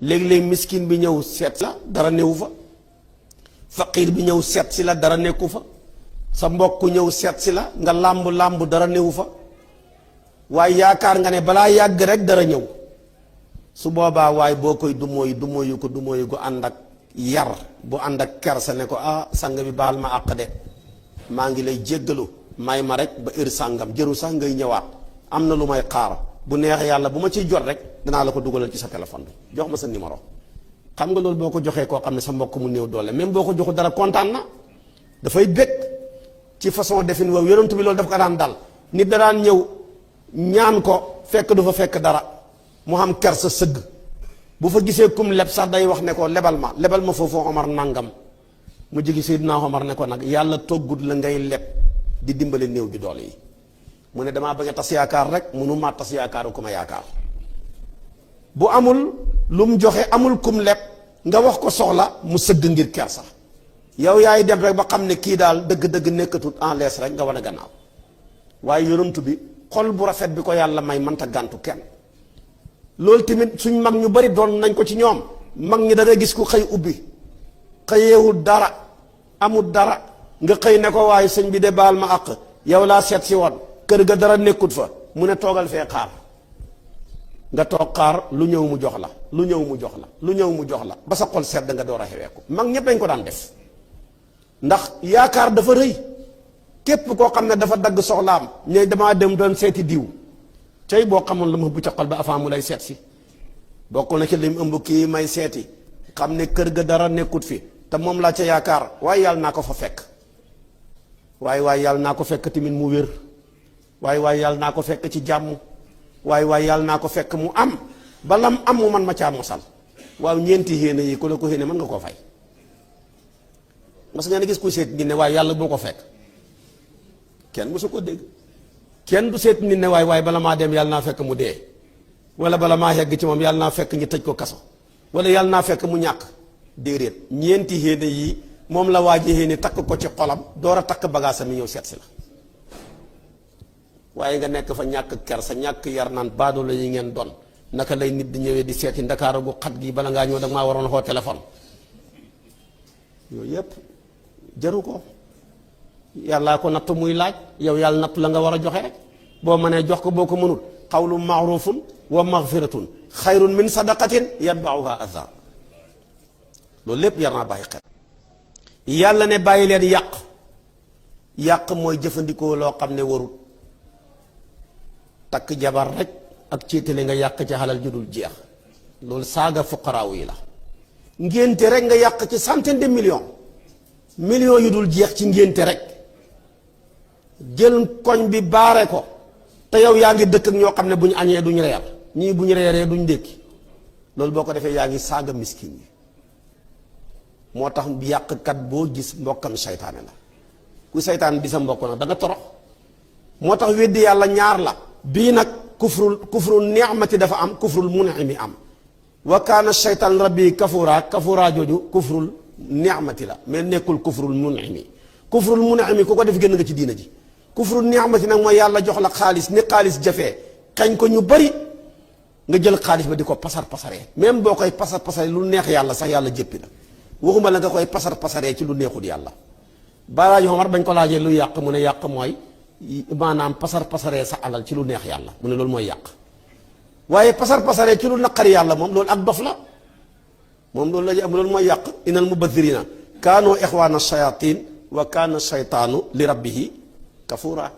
léeg-léeg miskin bi ñëw seet la dara newu fa, faqir bi ñëw seet si la dara nekku fa, sa mbokk ñëw seet si la nga làmb dara newu fa, waaye yaakaar nga ne balaa yàgg rek dara ñëw. su boobaa waaye boo koy dumóoyu gu ànd ak yar bu ànd ak kersa ne ko sang bi baal ma àq de maa ngi lay jéggalu may ma rek ba heure sàngam jëru sax ngay ñëwaat am na lu may xaar bu neex yàlla bu ma ciy jot rek danaa la ko dugalal ci sa téléphone bi jox ma sa numéro. xam nga loolu boo ko joxee koo xam ne sa mbokk mu néew doole même boo ko joxu dara kontaan na dafay bég ci façon defin wow yonent bi loolu daf ko daan dal nit da daan ñëw ñaan ko fekk du fa fekk dara mu xam kersa sëgg bu fa gisee kum leb sax day wax ne ko lebal ma foofu Omar nangam mu jigi Seydina Omar ne ko nag yàlla toggut la ngay leb di dimbale néew bi doole yi mu ne damaa bëgg a tas yaakaar rek munu maa tas yaakaaru ku ma yaakaar bu amul lu mu joxe amul kum leb nga wax ko soxla mu sëgg ngir kersa yow yaay dem rek ba xam ne kii daal dëgg-dëgg nekkatut en lees rek nga wane gannaaw waaye yonent bi xol bu rafet bi ko yàlla may mënta gàntu kenn. loolu tamit suñ mag ñu bari doon nañ ko ci ñoom mag ñi da ngay gis ku xëy ubbi xëyeewul dara amul dara nga xëy ne ko waaye sëñ bi de baal ma àq yow laa seet si woon kër ga dara nekkut fa mu ne toogal fee xaar nga toog xaar lu ñëw mu jox la lu ñëw mu jox la ba sa xol sedd nga door a xeweeku mag ñëpp dañ ko daan def ndax yaakaar dafa rëy képp koo xam ne dafa dagg soxlaam ñe damaa dem doon seeti diw tey boo xamoon la ma bu ca xol ba avant mu lay seet si bokk na ci lim ëmb kii may seeti xam ne kër ga dara nekkut fi te moom laa ca yaakaar waaye yàlla naa ko fa fekk waaye yàlla naa ko fekk tamit mu wér waaye yàlla naa ko fekk ci jàmm waaye yàlla naa ko fekk mu am balam am mu man ma caa mosal waaw ñeenti xéene yi ku la ko xéene mën nga koo fay mas nga ne gis ku seet nit ne waaye yàlla boo ko fekk kenn mosu ko dégg kenn du seet nit ne waaye bala maa dem yàlla naa fekk mu dee wala bala maa yegg ci moom yàlla naa fekk ñu tëj ko kaso wala yàlla naa fekk mu ñàkk déedéet ñeenti xéene yi moom la waaji xéene takk ko ci xolam door a takk bagaasam mi ñëw seet si la waaye nga nekk fa ñàkk kersa ñàkk yar naan baadoo la yi ngeen doon naka lay nit di ñëwee di seeti ndakaaru gu xat gi bala ngaa ñëw dag maa waroon xoo téléphone yooyu yépp jaru ko yàllaa ko natt muy laaj yow yàlla natt la nga war a joxe rek boo mënee jox ko boo ko mënul qawlu maarufun wa magfiratun xayrun min sadaqatin yatbauha adha loolu lépp yar naa bàyyi xel yàlla ne bàyyi leen yàq mooy jëfandikoo loo xam ne warut takk jabar rek ak céetale nga yàq ci xalal ju dul jeex loolu saaga fuqaraaw yi la ngénte rek nga yàq ci centaine de millions yu dul jeex ci ngénte rek jël koñ bi baare ko te yow yaa ngi dëkk ak ñoo xam ne bu ñu añee duñ reer ñii bu ñu reeree duñ dékki loolu boo ko defee yaa ngi saaga miskin yi moo tax yàqkat boo gis mbokkam seytaane la ku seytaan di sa mbokk nag da nga torox moo tax weddi yàlla ñaar la bii nag kufrul ni'mati dafa am kufrul mun'imi am wa kaana seytaan rabbi kafura jooju kufrul ni'mati la mais nekkul kufrul mun'imi ku ko def génn nga ci diina ji kufrul ni'mati nag mooy yàlla jox la xaalis ni xaalis jafee xañ ko ñu bari nga jël xaalis ba di ko pasaree même boo koy pasaree lu neex yàlla sax yàlla jéppi la waxuma la nga koy pasaree ci lu neexul yàlla balaaji Omar bañ ko laajee lu yàq mu ne yàq mooy maanaam pasaree sa alal ci lu neex yàlla mu ne loolu mooy yàq waaye pasaree ci lu naqari yàlla moom loolu ak dof la moom loolu mooy yàq inal mubathirina kaanoo ixwaana shayatin wa kaana shaytaanu li rabbihi kafura